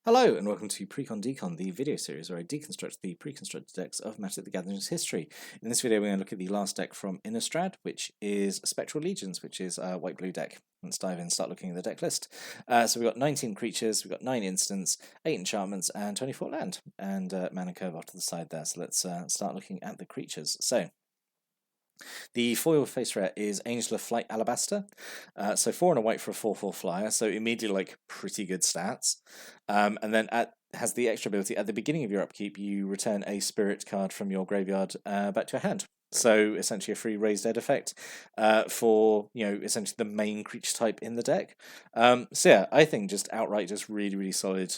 Hello and welcome to Precon Decon, the video series where I deconstruct the pre-constructed decks of Magic the Gathering's history. In this video we're going to look at the last deck from Innistrad, which is Spectral Legions, which is a white-blue deck. Let's dive in and start looking at the deck list. So we've got 19 creatures, we've got 9 instants, 8 enchantments and 24 land, and mana curve off to the side there. So let's start looking at the creatures. So the foil face rare is Angel of Flight Alabaster. So 4 and a white for a 4/4 flyer, so immediately like pretty good stats. And then has the extra ability at the beginning of your upkeep, you return a spirit card from your graveyard back to your hand. So essentially a free raised dead effect for essentially the main creature type in the deck. So yeah, I think just outright just really solid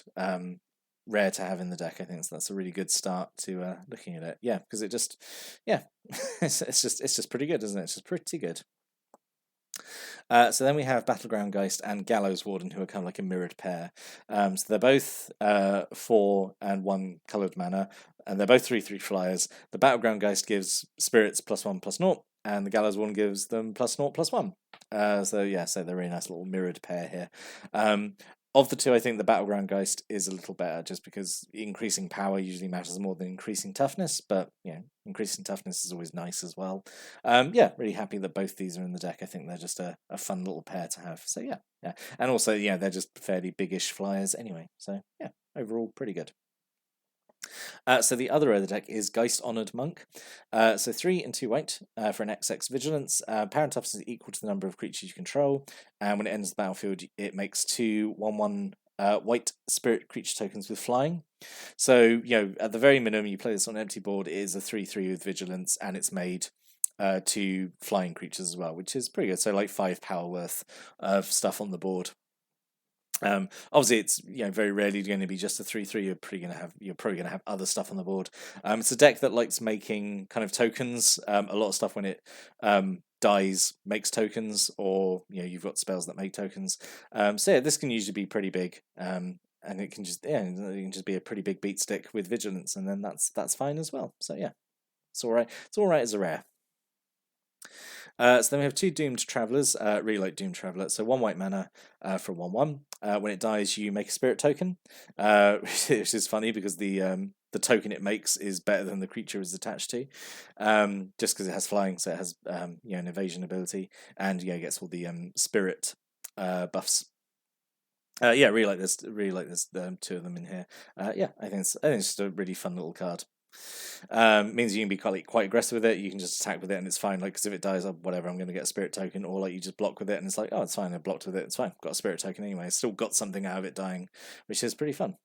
rare to have in the deck. I think that's a really good start to looking at it. Yeah, because it just it's just pretty good, isn't it? It's just pretty good. So then we have Battleground Geist and Gallows Warden, who are kind of like a mirrored pair. So they're both 4 and 1 coloured mana, and they're both 3/3 flyers. The Battleground Geist gives spirits +1/+0, and the Gallows Warden gives them +0/+1. So yeah, so they're a really nice little mirrored pair here. Of the two, I think the Battleground Geist is a little better, just because increasing power usually matters more than increasing toughness. But increasing toughness is always nice as well. Yeah, really happy that both these are in the deck. I think they're just a fun little pair to have. So yeah, and also they're just fairly biggish flyers anyway. So yeah, overall pretty good. So the other row of the deck is Geist Honored Monk. So 3 and 2 white for an XX Vigilance. Power and toughness is equal to the number of creatures you control, and when it enters the battlefield, it makes 2/1/1 white spirit creature tokens with flying. So at the very minimum, you play this on an empty board. It is a 3/3 with Vigilance, and it's made 2 flying creatures as well, which is pretty good. So like 5 power worth of stuff on the board. Obviously, it's very rarely going to be just a 3/3. You're probably gonna have other stuff on the board. It's a deck that likes making kind of tokens. A lot of stuff when it dies makes tokens, or you've got spells that make tokens. So yeah, this can usually be pretty big. And it can just be a pretty big beat stick with Vigilance, and then that's fine as well. So yeah, it's all right. It's all right as a rare. So then we have 2 Doomed Travelers, really like Doomed Traveler. So 1 white mana for 1/1. When it dies, you make a spirit token, which is funny because the token it makes is better than the creature is attached to, just because it has flying, so it has an evasion ability, and it gets all the spirit buffs. Yeah, really like this. Really like this. 2 of them in here. Yeah, I think it's just a really fun little card. Means you can be quite aggressive with it. You can just attack with it, and it's fine. Like, because if it dies, whatever, I'm going to get a spirit token, or like you just block with it, and it's like, oh, it's fine. I blocked with it. It's fine. Got a spirit token anyway. Still got something out of it dying, which is pretty fun.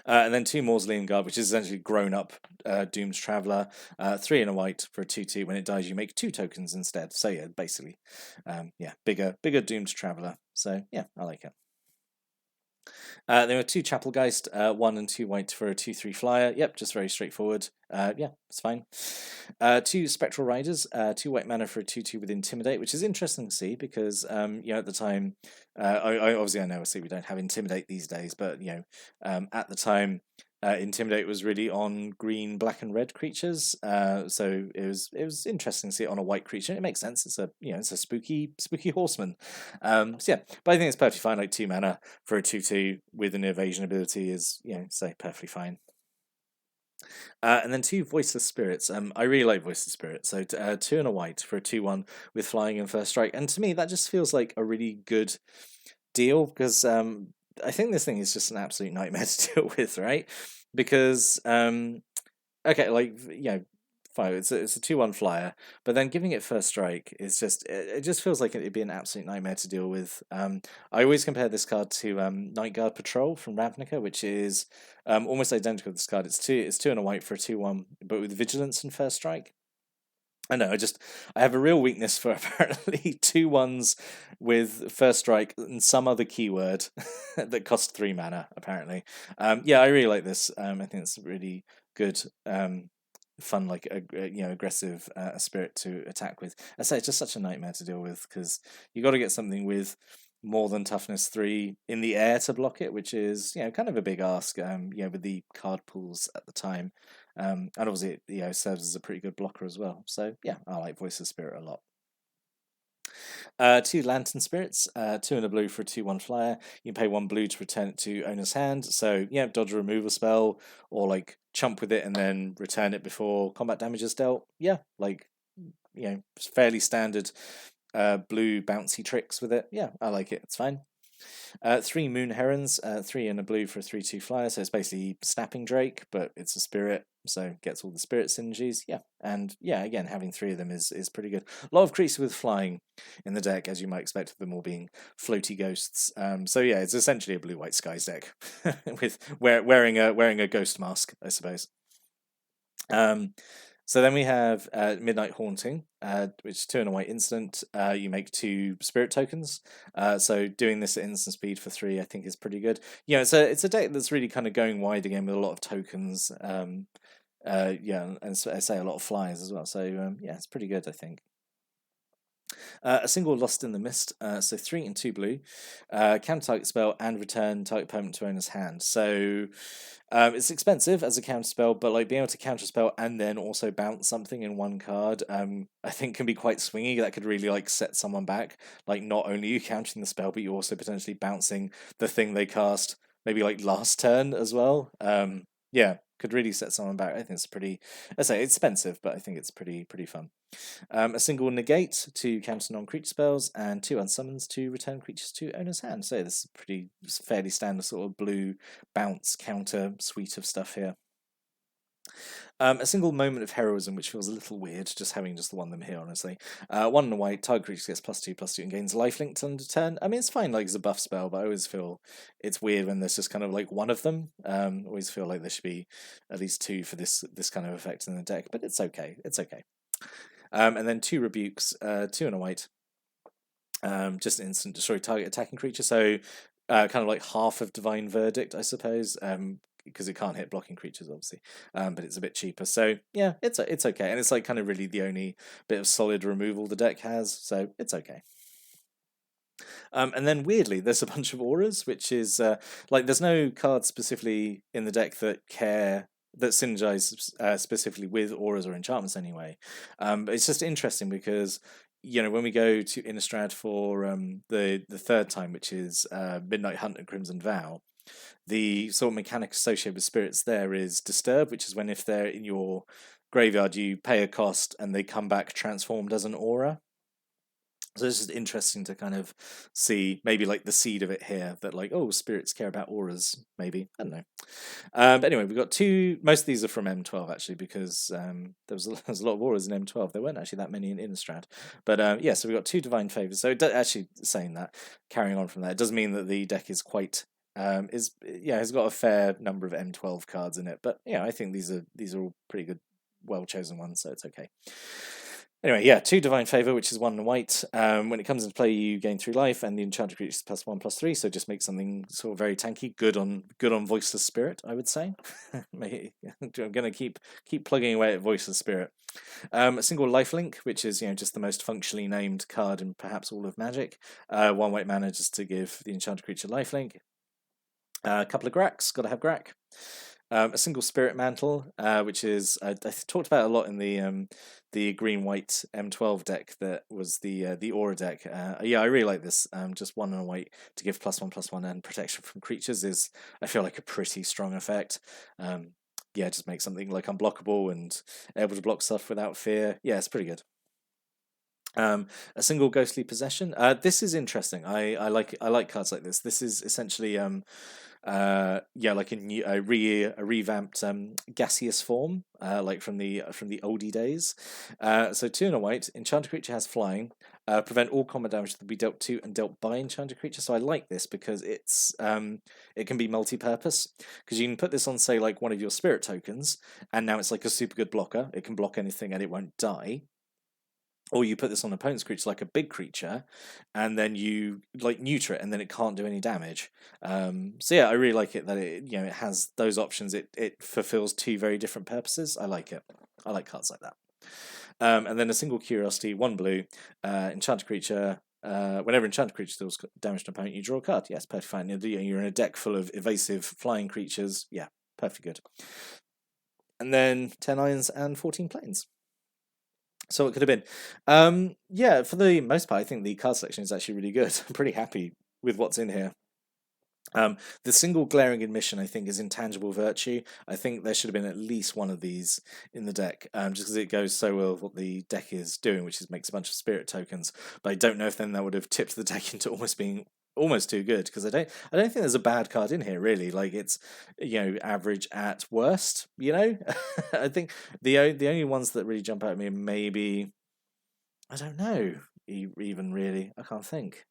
And then 2 Mausoleum Guard, which is essentially grown up Doomed Traveler. 3 and a white for a 2/2. When it dies, you make 2 tokens instead. So yeah, basically, bigger Doomed Traveler. So yeah, I like it. There were 2 Chapelgeist, 1 and 2 white for a 2/3 flyer. Yep, just very straightforward. Yeah, it's fine. 2 Spectral Riders, 2 white mana for a 2/2 with Intimidate, which is interesting to see because at the time, I obviously I know we don't have Intimidate these days, but at the time. Intimidate was really on green, black, and red creatures, so it was interesting to see it on a white creature. It makes sense. It's a spooky horseman. So yeah, but I think it's perfectly fine. Like 2 mana for a 2/2 with an evasion ability is perfectly fine. And then 2 Voiceless Spirits. I really like Voiceless Spirits. So 2 and a white for a 2/1 with flying and first strike. And to me, that just feels like a really good deal because I think this thing is just an absolute nightmare to deal with, right? Because okay, like fine, it's a 2/1 flyer, but then giving it first strike is just it just feels like it'd be an absolute nightmare to deal with. I always compare this card to Night Guard Patrol from Ravnica, which is almost identical to this card. It's 2 and a white for a 2/1, but with Vigilance and first strike. I know, I have a real weakness for apparently 2/1s with first strike and some other keyword that cost 3 mana, apparently. Yeah, I really like this. I think it's really good, fun, like aggressive spirit to attack with. I say it's just such a nightmare to deal with because you got to get something with more than toughness 3 in the air to block it, which is kind of a big ask. With the card pools at the time. And obviously, it serves as a pretty good blocker as well. So yeah, I like Voice of Spirit a lot. Two Lantern Spirits, two and a blue for a 2/1 flyer. You can pay 1 blue to return it to owner's hand. So, yeah, dodge a removal spell, or like chump with it and then return it before combat damage is dealt. Yeah, like, fairly standard blue bouncy tricks with it. Yeah, I like it. It's fine. Three Moon Herons, three and a blue for a 3/2 flyer. So it's basically Snapping Drake, but it's a spirit, so gets all the spirit synergies. Yeah, and yeah, again, having three of them is pretty good. A lot of creatures with flying in the deck, as you might expect, with them all being floaty ghosts. So yeah, it's essentially a blue-white skies deck with wearing a ghost mask, I suppose. So then we have Midnight Haunting, which is 2 and a white instant. You make 2 spirit tokens. So doing this at instant speed for 3, I think, is pretty good. It's a deck that's really kind of going wide again with a lot of tokens. And I say a lot of flyers as well. So yeah, it's pretty good, I think. A single Lost in the Mist, so 3 and 2 blue, counter target spell and return target permanent to owner's hand. So it's expensive as a counter spell, but like being able to counter spell and then also bounce something in one card, I think can be quite swingy. That could really like set someone back. Like not only are you countering the spell, but you're also potentially bouncing the thing they cast maybe like last turn as well. Yeah, could really set someone back. I think it's pretty. I say it's expensive, but I think it's pretty fun. A single negate to counter non-creature spells, and 2 unsummons to return creatures to owner's hand. So this is pretty fairly standard sort of blue bounce counter suite of stuff here. A single Moment of Heroism, which feels a little weird, just having just the one of them here, honestly. 1 and a white, target creature gets +2/+2 and gains lifelink under turn. I mean, it's fine, like, as a buff spell, but I always feel it's weird when there's just kind of, like, one of them. Always feel like there should be at least 2 for this kind of effect in the deck, but it's okay. It's okay. And then 2 Rebukes, 2 and a white. Just instant destroy target attacking creature, so kind of like half of Divine Verdict, I suppose, because it can't hit blocking creatures, obviously, but it's a bit cheaper. So yeah, it's okay, and it's like kind of really the only bit of solid removal the deck has, so it's okay. And then weirdly, there's a bunch of auras, which is like there's no cards specifically in the deck that synergize specifically with auras or enchantments anyway. But it's just interesting because when we go to Innistrad for the third time, which is Midnight Hunt and Crimson Vow, the sort of mechanic associated with spirits there is Disturb, which is when if they're in your graveyard, you pay a cost and they come back transformed as an aura. So it's just interesting to kind of see maybe like the seed of it here, that like, oh, spirits care about auras, maybe. I don't know. But anyway, we've got 2. Most of these are from M12 actually, because there was a lot of auras in M12. There weren't actually that many in Innistrad. But yeah, so we've got 2 divine favors. So actually saying that, carrying on from that, it does mean that the deck is quite has got a fair number of M12 cards in it. But yeah, I think these are all pretty good, well chosen ones, so it's okay. Anyway, yeah, 2 Divine Favor, which is 1 and white. When it comes into play, you gain 3 life, and the enchanted creature is +1/+3. So just make something sort of very tanky. Good on Voiceless Spirit, I would say. I'm gonna keep plugging away at Voiceless Spirit. A single lifelink, which is just the most functionally named card in perhaps all of Magic. 1 white mana just to give the enchanted creature lifelink. A couple of Gracks, gotta have Grack. A single Spirit Mantle, which is I talked about a lot in the green-white M12 deck that was the Aura deck. Yeah, I really like this. Just 1 and a white to give +1/+1 and protection from creatures is, I feel like, a pretty strong effect. Yeah, just make something like unblockable and able to block stuff without fear. Yeah, it's pretty good. A single Ghostly Possession. This is interesting. I like cards like this. This is essentially like a revamped gaseous form, like from the oldie days. So 2 and a white, enchanted creature has flying. Prevent all combat damage to be dealt to and dealt by enchanted creature. So I like this because it's it can be multi-purpose, because you can put this on, say, like one of your spirit tokens, and now it's like a super good blocker. It can block anything and it won't die. Or you put this on an opponent's creature, like a big creature, and then you like neuter it, and then it can't do any damage. So yeah, I really like it that it has those options. It fulfills 2 very different purposes. I like it. I like cards like that. And then a single Curiosity, 1 blue, enchanted creature. Whenever enchanted creature deals damage to an opponent, you draw a card. Yes, perfect fine. You're in a deck full of evasive flying creatures. Yeah, perfect good. And then 10 irons and 14 planes. So it could have been. Yeah, for the most part, I think the card selection is actually really good. I'm pretty happy with what's in here. The single glaring admission, I think, is Intangible Virtue. I think there should have been at least one of these in the deck, just because it goes so well with what the deck is doing, which is makes a bunch of spirit tokens. But I don't know if then that would have tipped the deck into almost being almost too good, because I don't think there's a bad card in here really. Like it's average at worst. I think the only ones that really jump out at me maybe I don't know even really I can't think.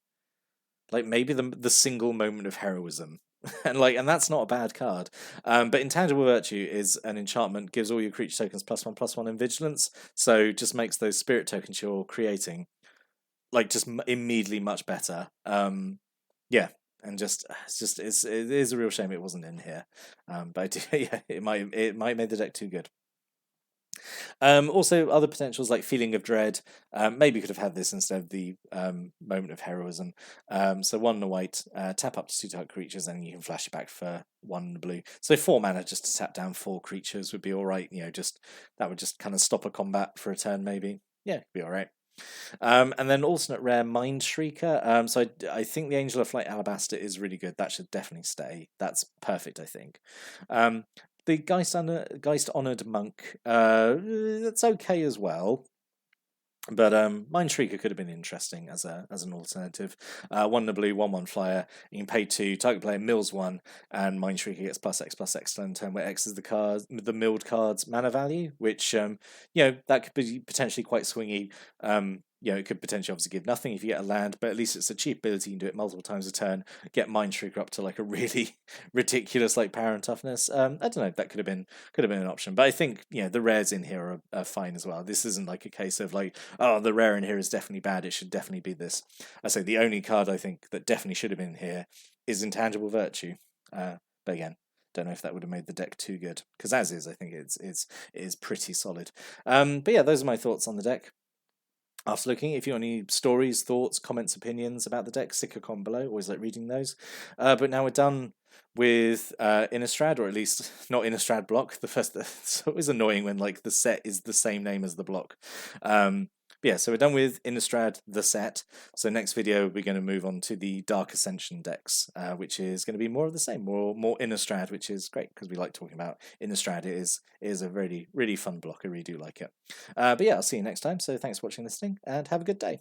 Like maybe the single moment of heroism. And that's not a bad card. But Intangible Virtue is an enchantment, gives all your creature tokens +1/+1 in vigilance, so just makes those spirit tokens you're creating like just immediately much better. Yeah, and it is a real shame it wasn't in here. But I do, yeah, it might make the deck too good. Also, other potentials like Feeling of Dread. Maybe could have had this instead of the Moment of Heroism. So 1 and a white, tap up to 2 target creatures, and you can flash it back for 1 and a blue. So 4 mana just to tap down 4 creatures would be all right. That would just kind of stop a combat for a turn, maybe. Yeah, it'd be all right. And then alternate rare Mind Shrieker. So I think the Angel of Flight Alabaster is really good. That should definitely stay. That's perfect, I think. The Geist Honored Monk, that's okay as well. But Mind Shrieker could have been interesting as an alternative. 1 in a blue, 1/1 flyer. You can pay 2. Target player mills 1, and Mind Shrieker gets +X/+X turn, where X is the milled card's mana value, which that could be potentially quite swingy. It could potentially obviously give nothing if you get a land, but at least it's a cheap ability. You can do it multiple times a turn. Get Mind Shrieker up to like a really ridiculous like power and toughness. I don't know. That could have been an option, but I think the rares in here are fine as well. This isn't like a case of like, oh, the rare in here is definitely bad. It should definitely be this. I say the only card I think that definitely should have been here is Intangible Virtue. But again, don't know if that would have made the deck too good, because as is, I think it is pretty solid. But yeah, those are my thoughts on the deck. After looking, if you have any stories, thoughts, comments, opinions about the deck, stick a comment below. Always like reading those. But now we're done with Innistrad, or at least not Innistrad block. It's always annoying when like the set is the same name as the block. But yeah, so we're done with Innistrad, the set. So next video, we're going to move on to the Dark Ascension decks, which is going to be more of the same, more Innistrad, which is great because we like talking about Innistrad. It is a really, really fun block. I really do like it. But yeah, I'll see you next time. So thanks for watching, listening, and have a good day.